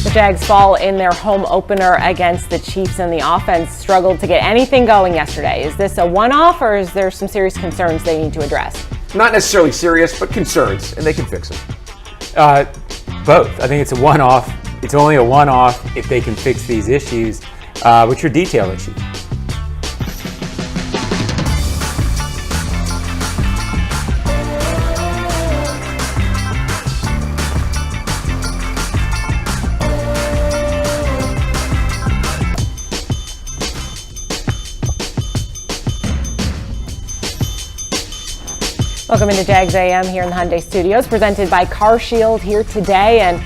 The Jags fall in their home opener against the Chiefs, and the offense struggled to get anything going yesterday. Is this a one-off, or is there some serious concerns they need to address? Not necessarily serious, but concerns, and they can fix them. Both. I think it's a one-off. It's only a one-off if they can fix these issues, which are detail issues. Welcome into Jags A.M. here in the Hyundai Studios, presented by CarShield here today. And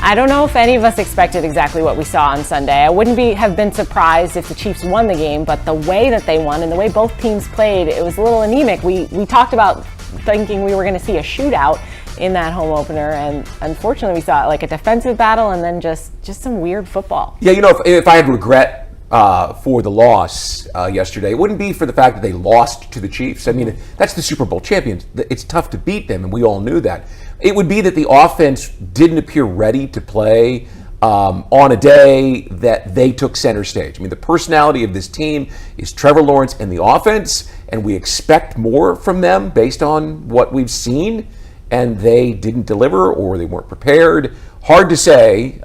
I don't know if any of us expected exactly what we saw on Sunday. I wouldn't have been surprised if the Chiefs won the game, but the way that they won and the way both teams played, it was a little anemic. We talked about thinking we were going to see a shootout in that home opener, and unfortunately we saw like a defensive battle and then just some weird football. Yeah, if I had regret for the loss yesterday, it wouldn't be for the fact that they lost to the Chiefs. I mean, that's the Super Bowl champions. It's tough to beat them, and we all knew that. It would be that the offense didn't appear ready to play on a day that they took center stage. I mean, the personality of this team is Trevor Lawrence and the offense, and we expect more from them based on what we've seen, and they didn't deliver or they weren't prepared. Hard to say,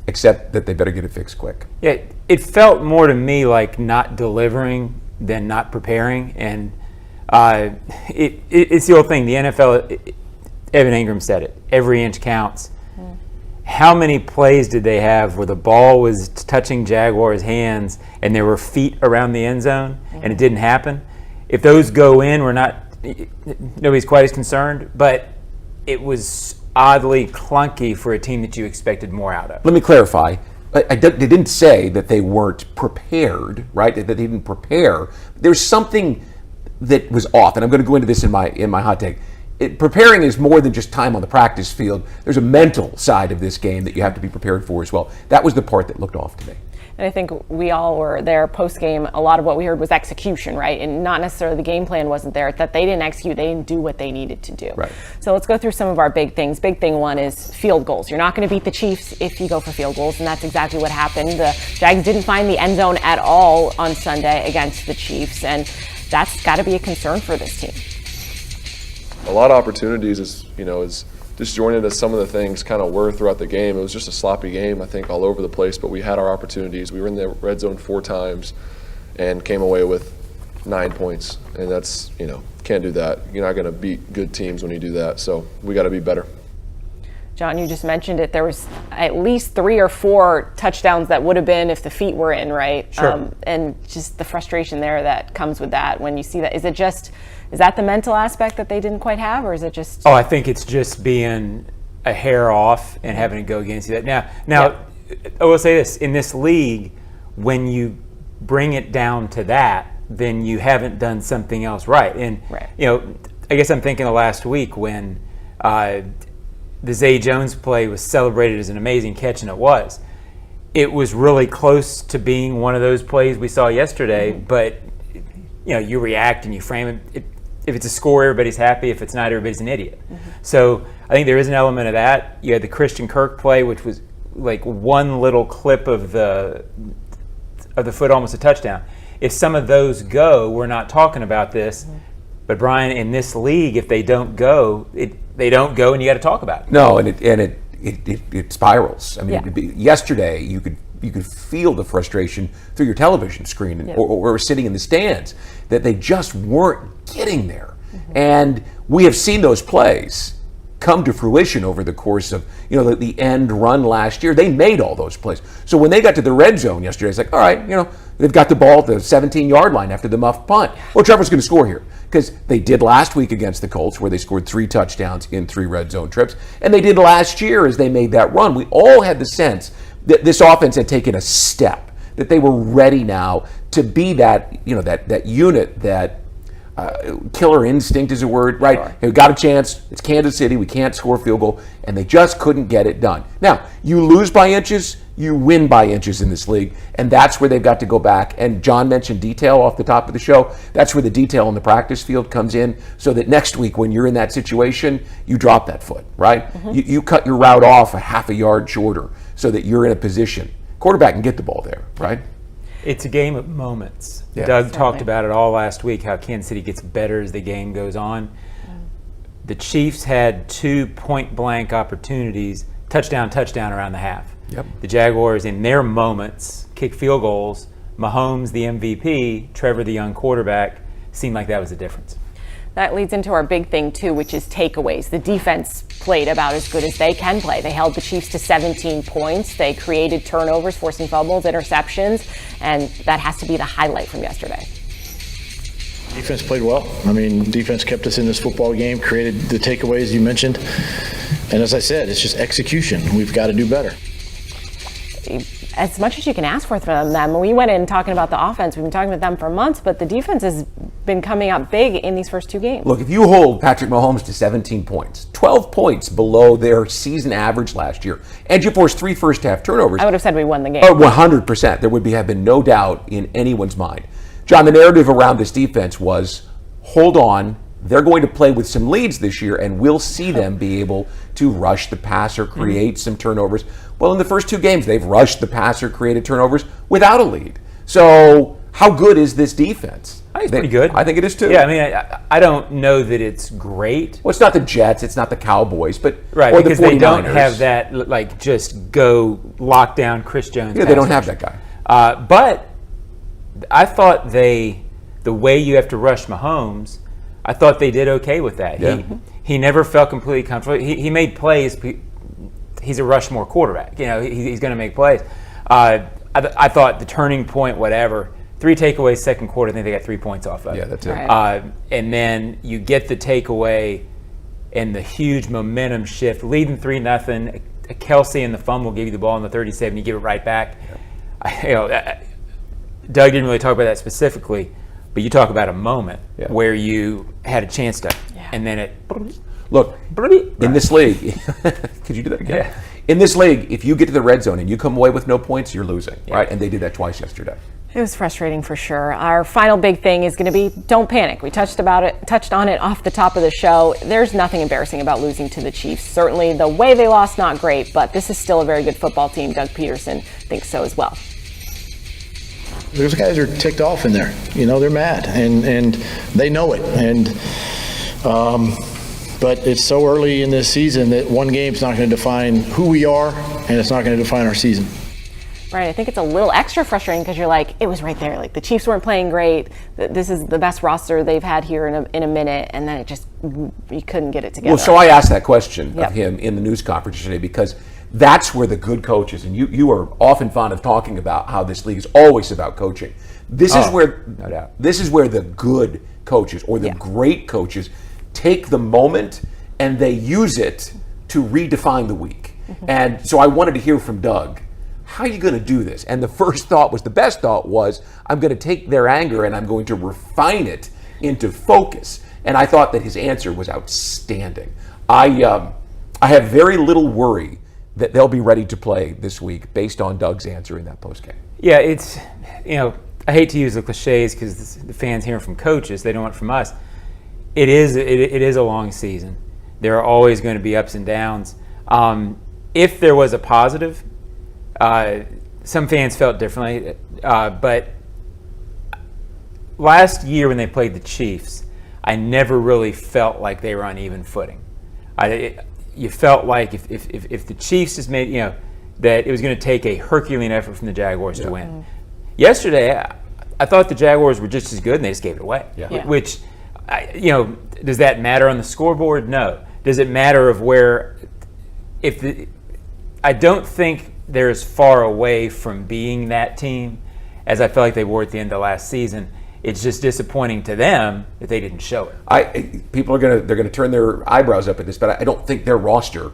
except that they better get it fixed quick. Yeah, it felt more to me like not delivering than not preparing, and it's the old thing. The NFL, Evan Ingram said it, every inch counts. How many plays did they have where the ball was touching Jaguars' hands and there were feet around the end zone and it didn't happen? If those go in, nobody's quite as concerned, but it was oddly clunky for a team that you expected more out of. Let me clarify. They didn't say that they weren't prepared, right? That they didn't prepare. There's something that was off, and I'm going to go into this in my hot take. Preparing is more than just time on the practice field. There's a mental side of this game that you have to be prepared for as well. That was the part that looked off to me. And I think we all were there post-game. A lot of what we heard was execution, right? And not necessarily the game plan wasn't there, that they didn't execute, they didn't do what they needed to do. Right. So let's go through some of our big things. Big thing one is field goals. You're not going to beat the Chiefs if you go for field goals, and that's exactly what happened. The Jags didn't find the end zone at all on Sunday against the Chiefs, and that's got to be a concern for this team. A lot of opportunities is disjointed as some of the things kind of were throughout the game. It was just a sloppy game, I think, all over the place, but we had our opportunities. We were in the red zone 4 times and came away with 9 points, and that's, can't do that. You're not going to beat good teams when you do that, so we got to be better. John, you just mentioned it. There was at least 3 or 4 touchdowns that would have been if the feet were in, right? Sure. And just the frustration there that comes with that when you see that. Is that the mental aspect that they didn't quite have, or is it just? Oh, I think it's just being a hair off and having to go against that. Now, I will say this: in this league, when you bring it down to that, then you haven't done something else right. And I guess I'm thinking of last week when the Zay Jones play was celebrated as an amazing catch, and it was. It was really close to being one of those plays we saw yesterday, but you react and you frame it. If it's a score, everybody's happy. If it's not, everybody's an idiot. So I think there is an element of that. You had the Christian Kirk play, which was like one little clip of the foot, almost a touchdown. If some of those go, we're not talking about this. But Brian, in this league, if they don't go, they don't go, and you got to talk about it. No, and it spirals. I mean, yesterday you could feel the frustration through your television screen or sitting in the stands, that they just weren't getting there. And we have seen those plays come to fruition over the course of the end run last year. They made all those plays. So when they got to the red zone yesterday, it's like, all right, they've got the ball at the 17-yard line after the muff punt. Well, Trevor's going to score here, because they did last week against the Colts, where they scored 3 touchdowns in 3 red zone trips, and they did last year as they made that run. We all had the sense that this offense had taken a step, that they were ready now to be that unit, that killer instinct is a word, right? Sure. They got a chance. It's Kansas City. We can't score a field goal, and they just couldn't get it done. Now, you lose by inches, you win by inches in this league, and that's where they've got to go back. And John mentioned detail off the top of the show. That's where the detail on the practice field comes in, so that next week when you're in that situation, you drop that foot, right? You cut your route off a half a yard shorter, so that you're in a position. Quarterback can get the ball there, right? It's a game of moments. Yeah. Doug talked about it all last week, how Kansas City gets better as the game goes on. The Chiefs had 2 point-blank opportunities, touchdown around the half. Yep. The Jaguars, in their moments, kick field goals. Mahomes, the MVP, Trevor, the young quarterback, seemed like that was the difference. That leads into our big thing, too, which is takeaways. The defense played about as good as they can play. They held the Chiefs to 17 points. They created turnovers, forcing fumbles, interceptions, and that has to be the highlight from yesterday. Defense played well. I mean, defense kept us in this football game, created the takeaways you mentioned. And as I said, it's just execution. We've got to do better. As much as you can ask for from them. We went in talking about the offense. We've been talking about them for months, but the defense has been coming up big in these first 2 games. Look, if you hold Patrick Mahomes to 17 points, 12 points below their season average last year, and you force 3 first-half turnovers, I would have said we won the game. Oh, 100%. There would have been no doubt in anyone's mind. John, the narrative around this defense was, hold on, they're going to play with some leads this year, and we'll see them be able to rush the passer, create some turnovers. Well, in the first 2 games, they've rushed the passer, created turnovers without a lead. So how good is this defense? I think it's pretty good. I think it is too. Yeah, I mean, I don't know that it's great. Well, it's not the Jets, it's not the Cowboys, but Right, or because the 49ers. they don't have that, like, just go lock down Chris Jones. Yeah, they don't have that guy. But I thought the way you have to rush Mahomes, I thought they did okay with that. Yeah. He never felt completely comfortable. He made plays. He's a Rushmore quarterback. You know, he's going to make plays. I thought the turning point, whatever, 3 takeaways second quarter, I think they got 3 points off of it. Yeah, that's it. Right. And then you get the takeaway and the huge momentum shift, leading 3-0. Kelsey and the fumble give you the ball in the 37, you give it right back. Doug didn't really talk about that specifically, but you talk about a moment where you had a chance to, and then it. Look, in this league, could you do that again? Yeah. In this league, if you get to the red zone and you come away with no points, you're losing, right? And they did that twice yesterday. It was frustrating for sure. Our final big thing is going to be don't panic. We touched on it off the top of the show. There's nothing embarrassing about losing to the Chiefs. Certainly the way they lost, not great, but this is still a very good football team. Doug Peterson thinks so as well. Those guys are ticked off in there. You know, they're mad, and they know it. And but it's so early in this season that one game's not going to define who we are, and it's not going to define our season. Right, I think it's a little extra frustrating because you're like, it was right there. Like the Chiefs weren't playing great. This is the best roster they've had here in a minute, and then it just you couldn't get it together. Well, so I asked that question of him in the news conference today because that's where the good coaches, and you are often fond of talking about how this league is always about coaching. This is where the good coaches or the great coaches take the moment and they use it to redefine the week. And so I wanted to hear from Doug. How are you going to do this? And the best thought was, I'm going to take their anger and I'm going to refine it into focus. And I thought that his answer was outstanding. I have very little worry that they'll be ready to play this week based on Doug's answer in that postgame. Yeah, it's, I hate to use the cliches because the fans hear from coaches, they don't want it from us. It is a long season. There are always going to be ups and downs. If there was a positive, some fans felt differently, but last year when they played the Chiefs, I never really felt like they were on even footing. You felt like if the Chiefs just made, that it was going to take a Herculean effort from the Jaguars to win. Yesterday, I thought the Jaguars were just as good, and they just gave it away. Which, does that matter on the scoreboard? No. Does it matter of where? I don't think they're as far away from being that team as I felt like they were at the end of last season. It's just disappointing to them that they didn't show it. People are they're gonna turn their eyebrows up at this, but I don't think their roster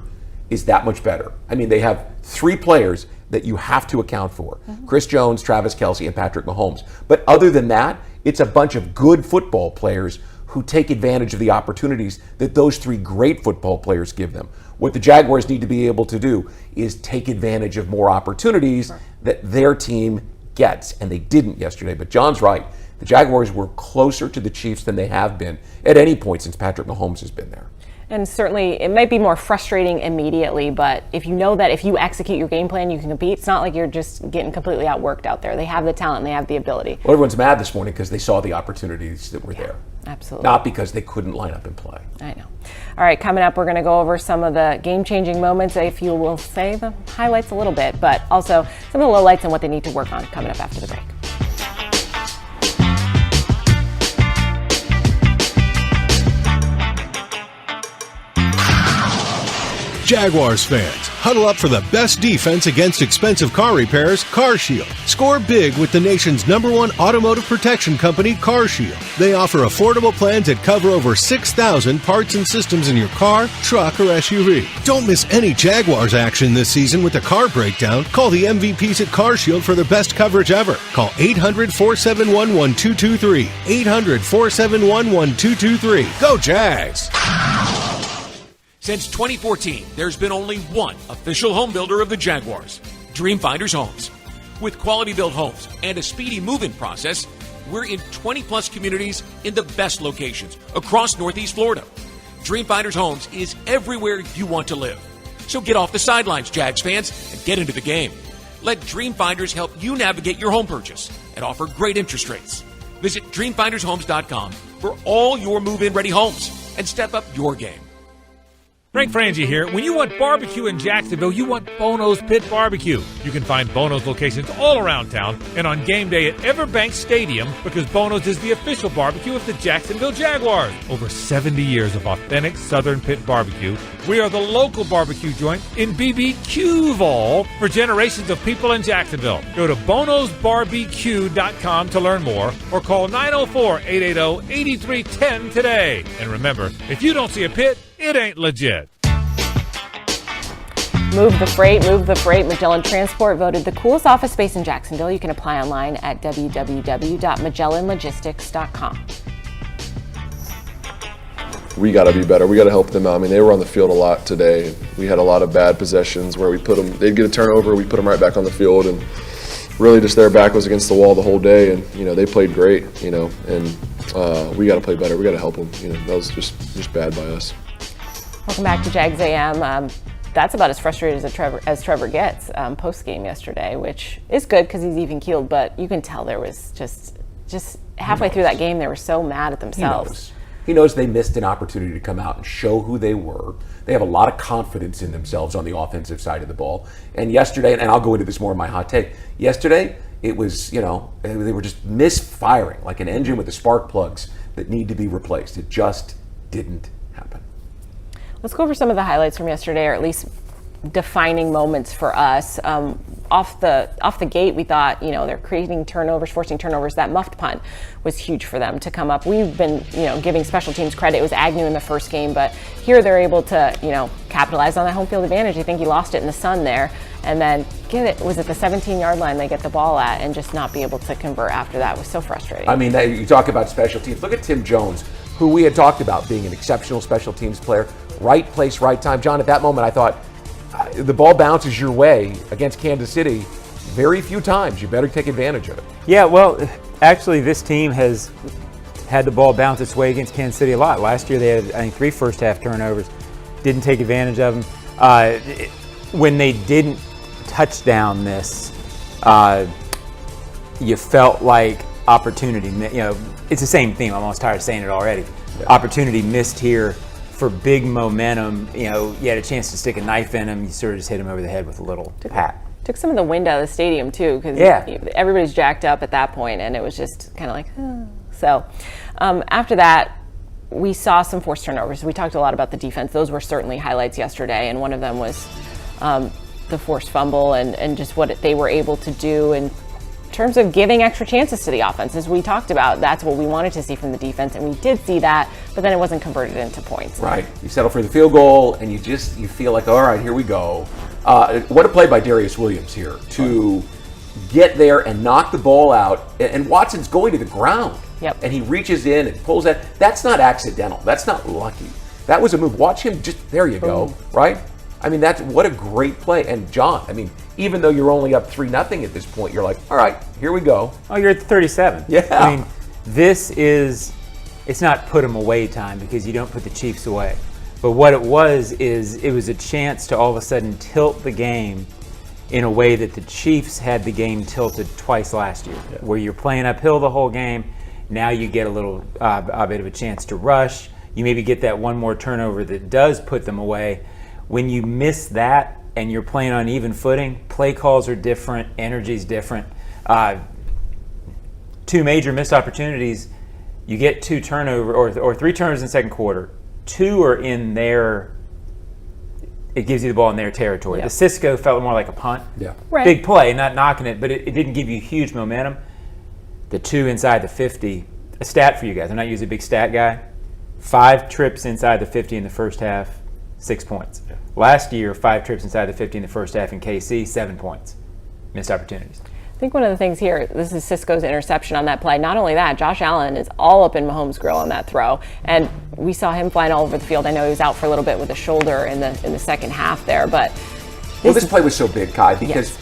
is that much better. I mean, they have 3 players that you have to account for: Chris Jones, Travis Kelce, and Patrick Mahomes. But other than that, it's a bunch of good football players who take advantage of the opportunities that those 3 great football players give them. What the Jaguars need to be able to do is take advantage of more opportunities that their team gets, and they didn't yesterday. But John's right. The Jaguars were closer to the Chiefs than they have been at any point since Patrick Mahomes has been there. And certainly it might be more frustrating immediately, but if you know that if you execute your game plan, you can compete, it's not like you're just getting completely outworked out there. They have the talent and they have the ability. Well, everyone's mad this morning because they saw the opportunities that were there. Absolutely. Not because they couldn't line up and play. I know. All right, coming up, we're going to go over some of the game-changing moments, if you will say the highlights a little bit, but also some of the lowlights and what they need to work on coming up after the break. Jaguars fans, huddle up for the best defense against expensive car repairs, CarShield. Score big with the nation's #1 automotive protection company, CarShield. They offer affordable plans that cover over 6,000 parts and systems in your car, truck, or SUV. Don't miss any Jaguars action this season with a car breakdown. Call the MVPs at CarShield for the best coverage ever. Call 800-471-1223. 800-471-1223. Go Jags! Since 2014, there's been only one official home builder of the Jaguars, Dreamfinders Homes. With quality-built homes and a speedy move-in process, we're in 20-plus communities in the best locations across Northeast Florida. Dreamfinders Homes is everywhere you want to live. So get off the sidelines, Jags fans, and get into the game. Let Dreamfinders help you navigate your home purchase and offer great interest rates. Visit DreamfindersHomes.com for all your move-in ready homes and step up your game. Frank Frangie here. When you want barbecue in Jacksonville, you want Bono's Pit Barbecue. You can find Bono's locations all around town and on game day at Everbank Stadium because Bono's is the official barbecue of the Jacksonville Jaguars. Over 70 years of authentic Southern Pit Barbecue. We are the local barbecue joint in BBQval for generations of people in Jacksonville. Go to bonosbarbecue.com to learn more or call 904-880-8310 today. And remember, if you don't see a pit, it ain't legit. Move the freight, move the freight. Magellan Transport voted the coolest office space in Jacksonville. You can apply online at www.magellanlogistics.com. We got to be better. We got to help them out. I mean, they were on the field a lot today. We had a lot of bad possessions where we put them, they'd get a turnover, we put them right back on the field, and really just their back was against the wall the whole day. And, they played great, and we got to play better. We got to help them. That was just bad by us. Welcome back to Jags A.M. That's about as frustrated as Trevor gets post-game yesterday, which is good because he's even-keeled, but you can tell there was just halfway through that game, they were so mad at themselves. He knows they missed an opportunity to come out and show who they were. They have a lot of confidence in themselves on the offensive side of the ball. And yesterday, and I'll go into this more in my hot take, yesterday it was, they were just misfiring like an engine with the spark plugs that need to be replaced. It just didn't happen. Let's go over some of the highlights from yesterday, or at least defining moments for us. Off the gate, we thought, they're creating turnovers, forcing turnovers. That muffed punt was huge for them to come up. We've been, giving special teams credit. It was Agnew in the first game, but here they're able to, capitalize on that home field advantage. I think he lost it in the sun there, and then was it the 17-yard line they get the ball at, and just not be able to convert after that was so frustrating. I mean, you talk about special teams. Look at Tim Jones, who we had talked about being an exceptional special teams player. Right place, right time. John, at that moment, I thought, the ball bounces your way against Kansas City very few times. You better take advantage of it. Yeah, well, actually, this team has had the ball bounce its way against Kansas City a lot. Last year, they had, I think, 3 first-half turnovers. Didn't take advantage of them. When they didn't touchdown this, you felt like opportunity. It's the same theme. I'm almost tired of saying it already. Yeah. Opportunity missed here. For big momentum, you had a chance to stick a knife in him. You sort of just hit him over the head with a little pat. Took some of the wind out of the stadium too, because everybody's jacked up at that point, and it was just kind of like, So after that, we saw some forced turnovers. We talked a lot about the defense. Those were certainly highlights yesterday, and one of them was the forced fumble and just what they were able to do in terms of giving extra chances to the offense. As we talked about, that's what we wanted to see from the defense, and we did see that, but then it wasn't converted into points. Right. You settle for the field goal, and you feel like, all right, here we go. What a play by Darius Williams here to get there and knock the ball out, and Watson's going to the ground. Yep. And he reaches in and pulls that. That's not accidental. That's not lucky. That was a move. Watch him there you go, right? I mean, what a great play. And John, even though you're only up 3-0 at this point, you're like, all right, here we go. Oh, you're at 37. Yeah. It's not put them away time because you don't put the Chiefs away. But what it was is it was a chance to all of a sudden tilt the game in a way that the Chiefs had the game tilted twice last year, where you're playing uphill the whole game. Now you get a little a bit of a chance to rush. You maybe get that one more turnover that does put them away. When you miss that and you're playing on even footing, play calls are different, energy's different. Two major missed opportunities. You get 2 turnovers or 3 turnovers in the second quarter. 2 are in their. It gives you the ball in their territory. The Cisco felt more like a punt. Yeah. Right. Big play, not knocking it, but it didn't give you huge momentum. The 2 inside the 50, a stat for you guys. I'm not usually a big stat guy. 5 trips inside the 50 in the first half, 6 points. Yeah. Last year, 5 trips inside the 50 in the first half in KC, 7 points. Missed opportunities. I think one of the things here, this is Cisco's interception on that play. Not only that, Josh Allen is all up in Mahomes' grill on that throw, and we saw him flying all over the field. I know he was out for a little bit with a shoulder in the second half there, but this play was so big, Kai, because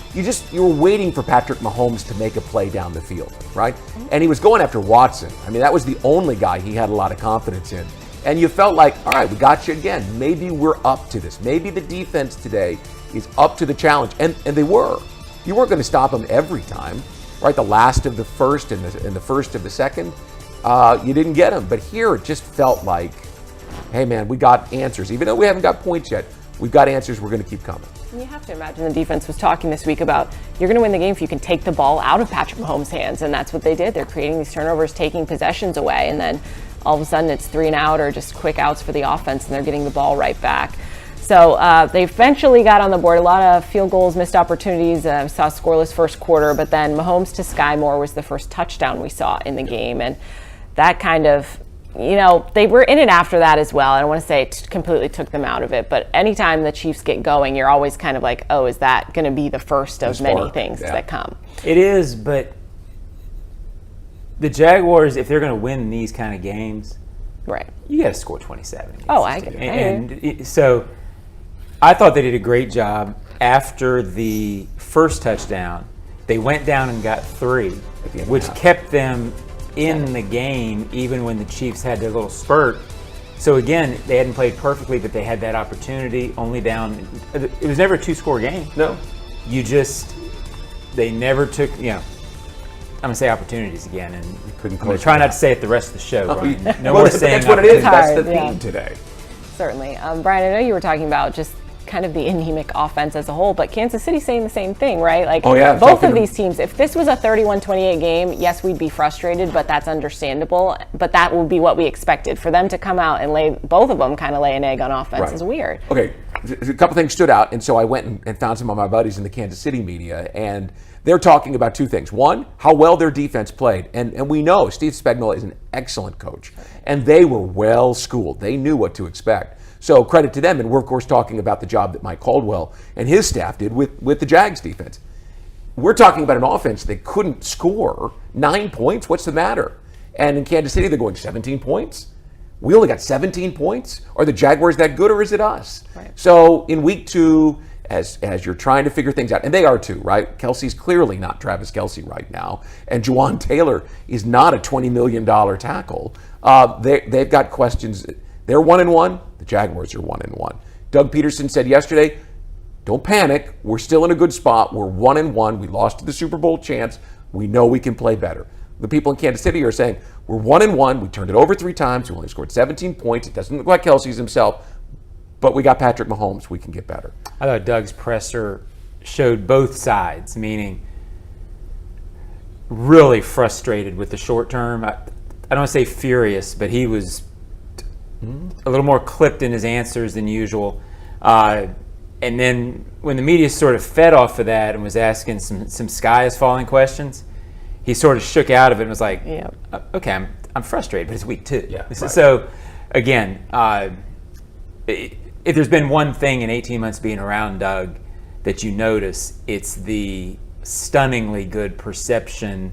you were waiting for Patrick Mahomes to make a play down the field, right? And he was going after Watson. I mean, that was the only guy he had a lot of confidence in. And you felt like, all right, we got you again. Maybe we're up to this. Maybe the defense today is up to the challenge, and they were. You weren't going to stop them every time, right? The last of the first and the first of the second, you didn't get them. But here it just felt like, hey, man, we got answers. Even though we haven't got points yet, we've got answers. We're going to keep coming. You have to imagine the defense was talking this week about you're going to win the game if you can take the ball out of Patrick Mahomes' hands, and that's what they did. They're creating these turnovers, taking possessions away, and then all of a sudden it's 3 and out or just quick outs for the offense, and they're getting the ball right back. So they eventually got on the board. A lot of field goals, missed opportunities. Saw a scoreless first quarter, but then Mahomes to Sky Moore was the first touchdown we saw in the game. And that kind of, they were in it after that as well. I don't want to say it completely took them out of it, but anytime the Chiefs get going, you're always kind of like, oh, is that going to be the first of many things that come? It is, but the Jaguars, if they're going to win these kind of games, right, you got to score 27. Oh, I agree. And so I thought they did a great job. After the first touchdown, they went down and got 3, which kept them in the game even when the Chiefs had their little spurt. So again, they hadn't played perfectly, but they had that opportunity only down. It was never a 2-score game. No. They never took, I'm going to say opportunities again, and couldn't I'm going to try not to say it the rest of the show, Brian. No well, more saying that's what it is. Hard, that's the theme today. Certainly. Brian, I know you were talking about just kind of the anemic offense as a whole, but Kansas City's saying the same thing, right? Like, both of these teams, if this was a 31-28 game, yes, we'd be frustrated, but that's understandable. But that would be what we expected. For them to come out and both of them kind of lay an egg on offense is weird. Okay, a couple things stood out, and so I went and found some of my buddies in the Kansas City media, and they're talking about 2 things. One, how well their defense played, and we know Steve Spagnuolo is an excellent coach, and they were well schooled. They knew what to expect. So credit to them, and we're of course talking about the job that Mike Caldwell and his staff did with the Jags defense. We're talking about an offense that couldn't score 9 points. What's the matter? And in Kansas City, they're going 17 points. We only got 17 points. Are the Jaguars that good, or is it us? Right. So in week 2, as you're trying to figure things out, and they are too, right? Kelsey's clearly not Travis Kelce right now, and Juwan Taylor is not a $20 million tackle. They've got questions. They're 1-1. The Jaguars are 1-1. Doug Peterson said yesterday, don't panic. We're still in a good spot. We're 1-1. We lost to the Super Bowl chance. We know we can play better. The people in Kansas City are saying, we're 1-1. We turned it over 3 times. We only scored 17 points. It doesn't look like Kelsey's himself, but we got Patrick Mahomes. We can get better. I thought Doug's presser showed both sides, meaning really frustrated with the short term. I don't want to say furious, but he was a little more clipped in his answers than usual. And then when the media sort of fed off of that and was asking some sky is falling questions, he sort of shook out of it and was like, okay, I'm frustrated, but it's week 2. Yeah, right. So again, if there's been one thing in 18 months being around Doug that you notice, it's the stunningly good perception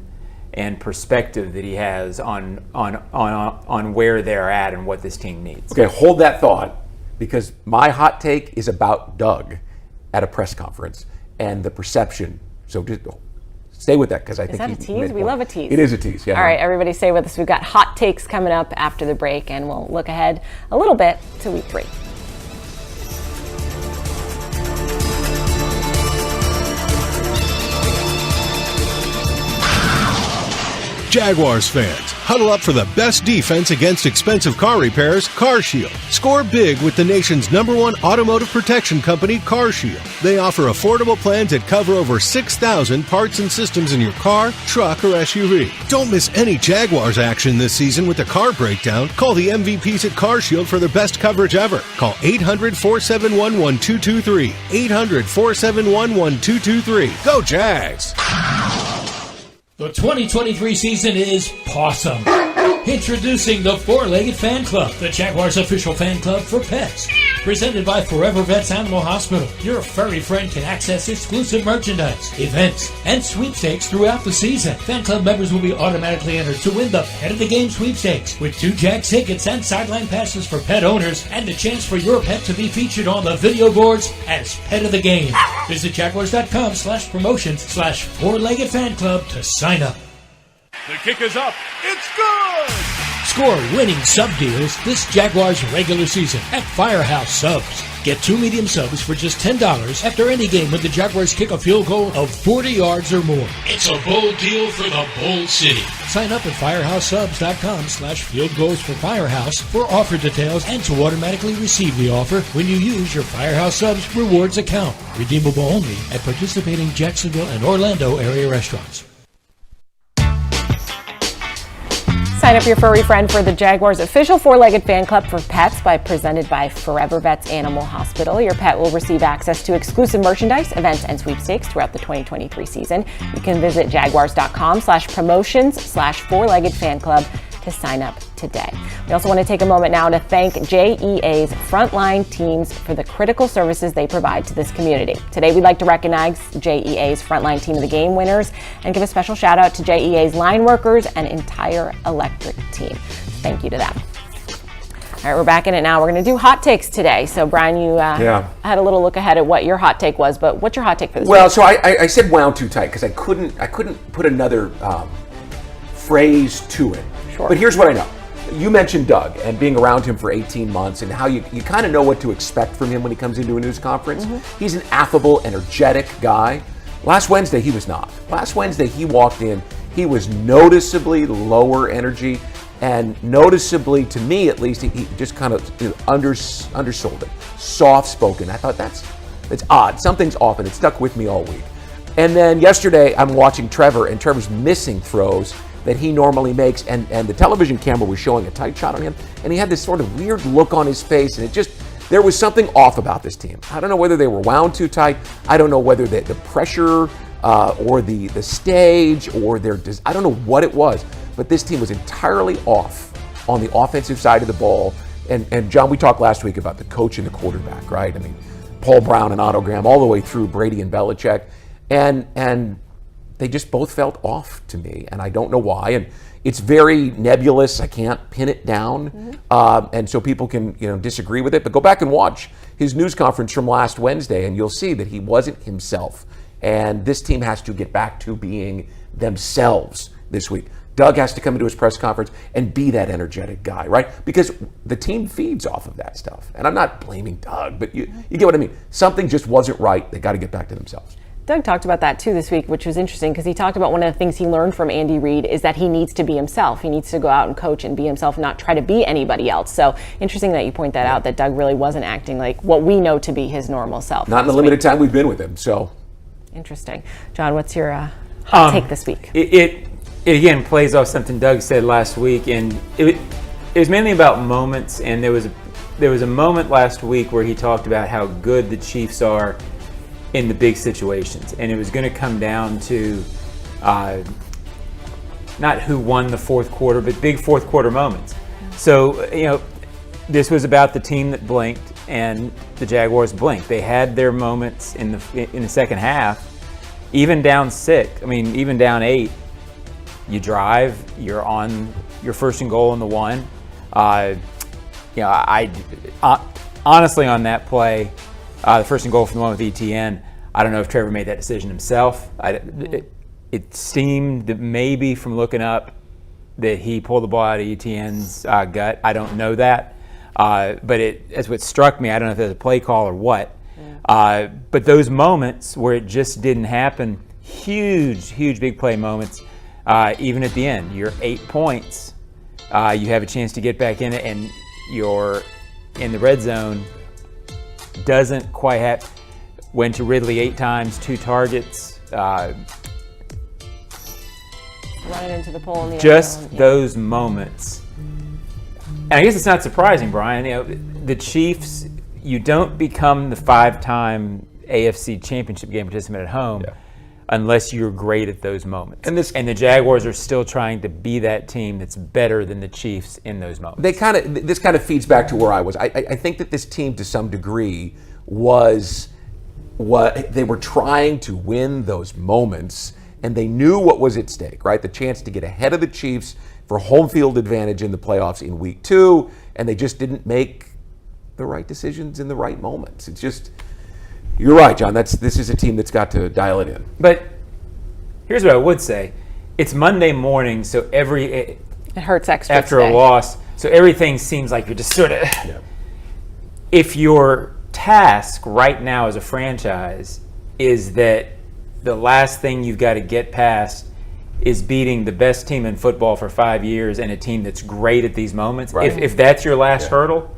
and perspective that he has on where they're at and what this team needs. Okay, hold that thought, because my hot take is about Doug at a press conference and the perception. So just stay with that, because I think is that a tease? We love a tease. It is a tease. Yeah. All right, everybody, stay with us. We've got hot takes coming up after the break, and we'll look ahead a little bit to week 3. Jaguars fans, huddle up for the best defense against expensive car repairs, CarShield. Score big with the nation's #1 automotive protection company, CarShield. They offer affordable plans that cover over 6,000 parts and systems in your car, truck, or SUV. Don't miss any Jaguars action this season with a car breakdown. Call the MVPs at CarShield for the best coverage ever. Call 800-471-1223. 800-471-1223. Go Jags! The 2023 season is awesome. Introducing the Four-Legged Fan Club, the Jaguars' official fan club for pets. Presented by Forever Vets Animal Hospital, your furry friend can access exclusive merchandise, events, and sweepstakes throughout the season. Fan club members will be automatically entered to win the Pet of the Game sweepstakes with 2 Jags tickets and sideline passes for pet owners and the chance for your pet to be featured on the video boards as Pet of the Game. Visit jaguars.com/promotions/Four-Legged Fan Club to sign up. The kick is up. It's good! Score winning sub deals this Jaguars regular season at Firehouse Subs. Get 2 medium subs for just $10 after any game when the Jaguars kick a field goal of 40 yards or more. It's a bold deal for the bold city. Sign up at firehouseSubs.com/fieldgoals for Firehouse for offer details and to automatically receive the offer when you use your Firehouse Subs rewards account. Redeemable only at participating Jacksonville and Orlando area restaurants. Sign up your furry friend for the Jaguars' official Four-Legged Fan Club for Pets presented by Forever Vets Animal Hospital. Your pet will receive access to exclusive merchandise, events, and sweepstakes throughout the 2023 season. You can visit jaguars.com/promotions/Four-Legged Fan Club to sign up today. We also want to take a moment now to thank JEA's frontline teams for the critical services they provide to this community. Today, we'd like to recognize JEA's frontline team of the game winners and give a special shout out to JEA's line workers and entire electric team. Thank you to them. All right, we're back in it now. We're going to do hot takes today. So, Brian, you had a little look ahead at what your hot take was, but what's your hot take for this week? Well, so I said wound too tight because I couldn't put another phrase to it. Sure. But here's what I know. You mentioned Doug and being around him for 18 months and how you kind of know what to expect from him when he comes into a news conference. Mm-hmm. He's an affable, energetic guy. Last Wednesday, he was not. Last Wednesday, he walked in. He was noticeably lower energy and noticeably, to me at least, he just kind of undersold it. Soft-spoken. I thought that's odd. Something's off, and it stuck with me all week. And then yesterday, I'm watching Trevor, and Trevor's missing throws that he normally makes, and the television camera was showing a tight shot on him, and he had this sort of weird look on his face, and there was something off about this team. I don't know whether they were wound too tight. I don't know whether the pressure or the stage or I don't know what it was, but this team was entirely off on the offensive side of the ball. And John, we talked last week about the coach and the quarterback, right? I mean, Paul Brown and Otto Graham all the way through Brady and Belichick, and they just both felt off to me, and I don't know why. And it's very nebulous. I can't pin it down, and so people can disagree with it. But go back and watch his news conference from last Wednesday, and you'll see that he wasn't himself. And this team has to get back to being themselves this week. Doug has to come into his press conference and be that energetic guy, right? Because the team feeds off of that stuff. And I'm not blaming Doug, but you get what I mean. Something just wasn't right. They got to get back to themselves. Doug talked about that too this week, which was interesting because he talked about one of the things he learned from Andy Reid is that he needs to be himself. He needs to go out and coach and be himself, not try to be anybody else. So interesting that you point that out, that Doug really wasn't acting like what we know to be his normal self. Not in the limited time we've been with him. So interesting. John, what's your hot take this week? It again plays off something Doug said last week, and it was mainly about moments. And there was a moment last week where he talked about how good the Chiefs are in the big situations, and it was going to come down to not who won the fourth quarter, but big fourth quarter moments. So this was about the team that blinked, and the Jaguars blinked. They had their moments in the second half, even down 6. I mean, even down 8. You drive, you're on your first and goal on the 1. I honestly on that play. The first and goal from the one with ETN, I don't know if Trevor made that decision himself. It seemed that maybe from looking up that he pulled the ball out of ETN's gut. I don't know that. But as what struck me, I don't know if it was a play call or what. But those moments where it just didn't happen, huge big play moments, even at the end, you're 8 points. You have a chance to get back in it, and you're in the red zone. Doesn't quite have. Went to Ridley 8 times, 2 targets. Running into the pole in the Just end zone. those moments. And I guess it's not surprising, Brian. The Chiefs, you don't become the 5-time AFC Championship game participant at home unless you're great at those moments. And the Jaguars are still trying to be that team that's better than the Chiefs in those moments. This kind of feeds back to where I was. I think that this team, to some degree, was what they were trying to win those moments, and they knew what was at stake, right? The chance to get ahead of the Chiefs for home field advantage in the playoffs in week 2, and they just didn't make the right decisions in the right moments. It's just, you're right, John. This is a team that's got to dial it in. But here's what I would say: it's Monday morning, so it hurts extra after today. a loss, so everything seems like you're just sort of. If your task right now as a franchise is that the last thing you've got to get past is beating the best team in football for 5 years and a team that's great at these moments. Right. If that's your last hurdle,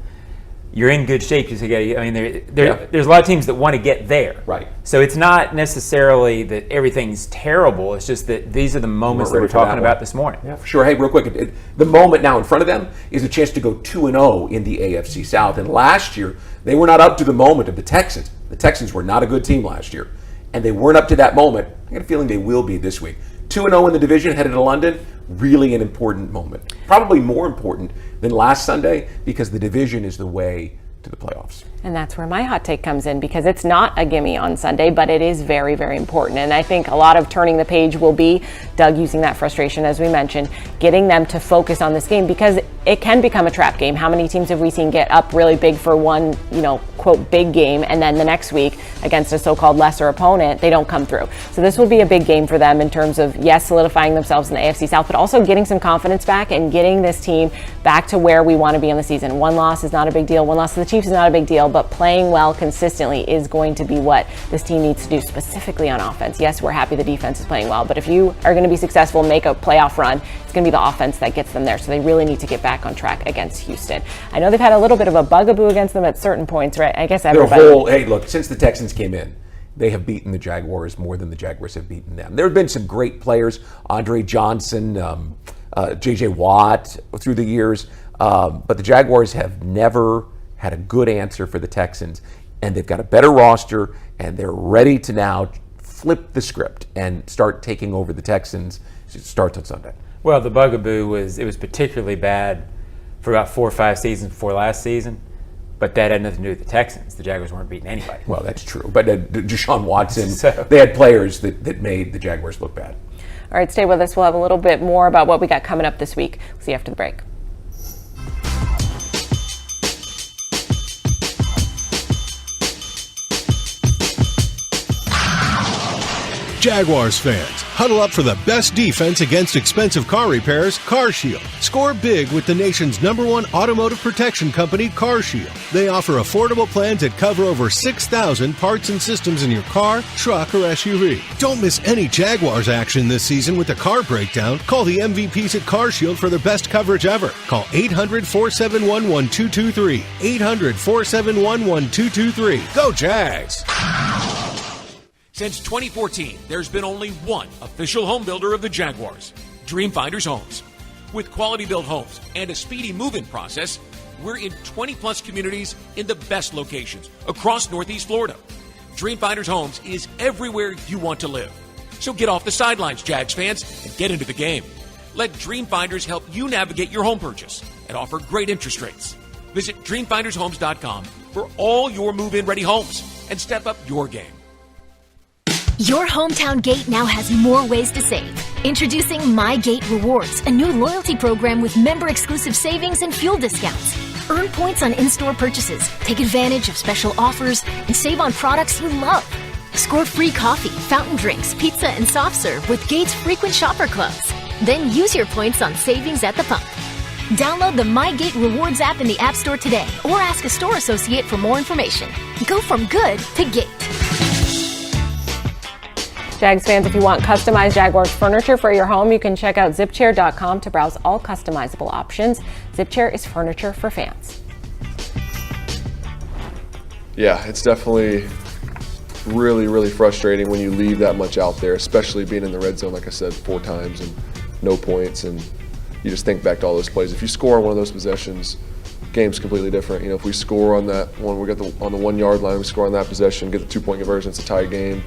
you're in good shape. There's a lot of teams that want to get there. Right. So it's not necessarily that everything's terrible. It's just that these are the moments that we're talking about this morning. Yeah, for sure. Hey, real quick, the moment now in front of them is a chance to go 2-0 in the AFC South. And last year, they were not up to the moment of the Texans. The Texans were not a good team last year, and they weren't up to that moment. I got a feeling they will be this week. 2-0 in the division, headed to London, really an important moment. Probably more important than last Sunday, because the division is the way to the playoffs. And that's where my hot take comes in, because it's not a gimme on Sunday, but it is very, very important. And I think a lot of turning the page will be Doug using that frustration, as we mentioned, getting them to focus on this game, because it can become a trap game. How many teams have we seen get up really big for one, quote, big game, and then the next week against a so-called lesser opponent, they don't come through. So this will be a big game for them in terms of, yes, solidifying themselves in the AFC South, but also getting some confidence back and getting this team back to where we want to be in the season. One loss is not a big deal. One loss to the Chiefs is not a big deal, but playing well consistently is going to be what this team needs to do, specifically on offense. Yes, we're happy the defense is playing well, but if you are going to be successful, make a playoff run, it's going to be the offense that gets them there. So they really need to get back on track against Houston. I know they've had a little bit of a bugaboo against them at certain points, right? I guess everybody. Hey, look, since the Texans came in, they have beaten the Jaguars more than the Jaguars have beaten them. There have been some great players, Andre Johnson, J.J. Watt through the years, but the Jaguars have never had a good answer for the Texans, and they've got a better roster, and they're ready to now flip the script and start taking over the Texans. It starts on Sunday. Well, the bugaboo was particularly bad for about 4 or 5 seasons before last season, but that had nothing to do with the Texans. The Jaguars weren't beating anybody. Well, that's true. But Deshaun Watson, they had players that made the Jaguars look bad. All right, stay with us. We'll have a little bit more about what we got coming up this week. We'll see you after the break. Jaguars fans, huddle up for the best defense against expensive car repairs, CarShield. Score big with the nation's #1 automotive protection company, CarShield. They offer affordable plans that cover over 6,000 parts and systems in your car, truck, or SUV. Don't miss any Jaguars action this season with a car breakdown. Call the MVPs at CarShield for their best coverage ever. Call 800-471-1223. 800-471-1223. Go Jags! Since 2014, there's been only one official home builder of the Jaguars, Dream Finders Homes. With quality-built homes and a speedy move-in process, we're in 20-plus communities in the best locations across Northeast Florida. Dream Finders Homes is everywhere you want to live. So get off the sidelines, Jags fans, and get into the game. Let Dream Finders help you navigate your home purchase and offer great interest rates. Visit DreamFindersHomes.com for all your move-in ready homes and step up your game. Your hometown gate now has more ways to save. Introducing My Gate Rewards, a new loyalty program with member-exclusive savings and fuel discounts. Earn points on in-store purchases, take advantage of special offers, and save on products you love. Score free coffee, fountain drinks, pizza, and soft serve with Gate's frequent shopper clubs. Then use your points on savings at the pump. Download the My Gate Rewards app in the App Store today or ask a store associate for more information. Go from good to Gate. Jags fans, if you want customized Jaguars furniture for your home, you can check out zipchair.com to browse all customizable options. Zipchair is furniture for fans. Yeah, it's definitely really, really frustrating when you leave that much out there, especially being in the red zone, like I said, 4 times and no points, and you just think back to all those plays. If you score on one of those possessions, game's completely different. You know, if we score on that one, we got on the 1 yard line, we score on that possession, get the 2-point conversion, it's a tie game.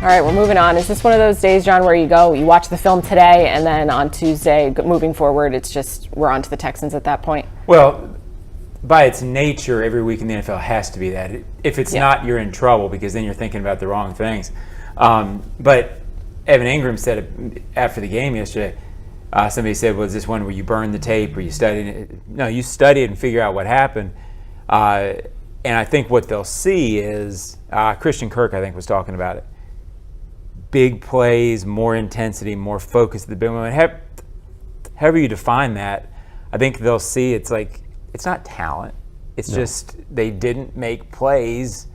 All right, we're moving on. Is this one of those days, John, where you watch the film today, and then on Tuesday, moving forward, it's just we're on to the Texans at that point? Well, by its nature, every week in the NFL has to be that. If it's not, you're in trouble because then you're thinking about the wrong things. But Evan Ingram said it after the game yesterday. Somebody said, "Was this one where you burn the tape or you studied it?" No, you study it and figure out what happened. And I think what they'll see is Christian Kirk, I think, was talking about it. Big plays, more intensity, more focus at the big moment. However you define that, I think they'll see it's like it's not talent. It's just they didn't make plays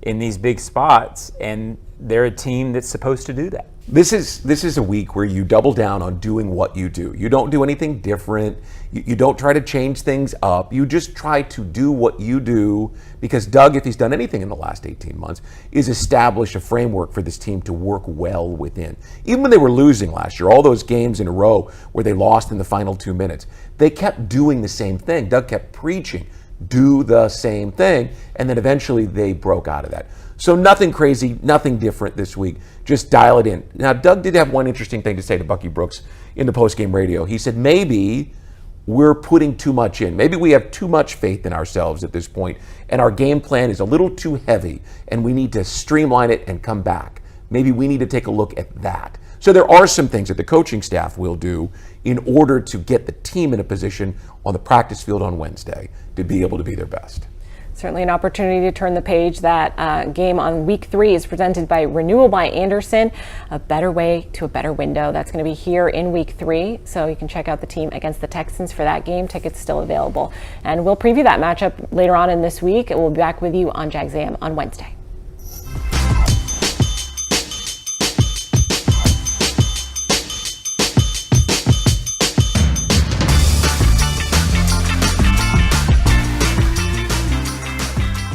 in these big spots, and they're a team that's supposed to do that. This is a week where you double down on doing what you do. You don't do anything different. You don't try to change things up. You just try to do what you do because Doug, if he's done anything in the last 18 months, is establish a framework for this team to work well within. Even when they were losing last year, all those games in a row where they lost in the final 2 minutes, they kept doing the same thing. Doug kept preaching, do the same thing, and then eventually they broke out of that. So nothing crazy, nothing different this week. Just dial it in. Now, Doug did have one interesting thing to say to Bucky Brooks in the postgame radio. He said, maybe we're putting too much in. Maybe we have too much faith in ourselves at this point, and our game plan is a little too heavy, and we need to streamline it and come back. Maybe we need to take a look at that. So there are some things that the coaching staff will do in order to get the team in a position on the practice field on Wednesday to be able to be their best. Certainly an opportunity to turn the page. That game on week 3 is presented by Renewal by Anderson, a better way to a better window. That's going to be here in week 3. So you can check out the team against the Texans for that game. Tickets still available. And we'll preview that matchup later on in this week. We'll be back with you on Jags A.M. on Wednesday.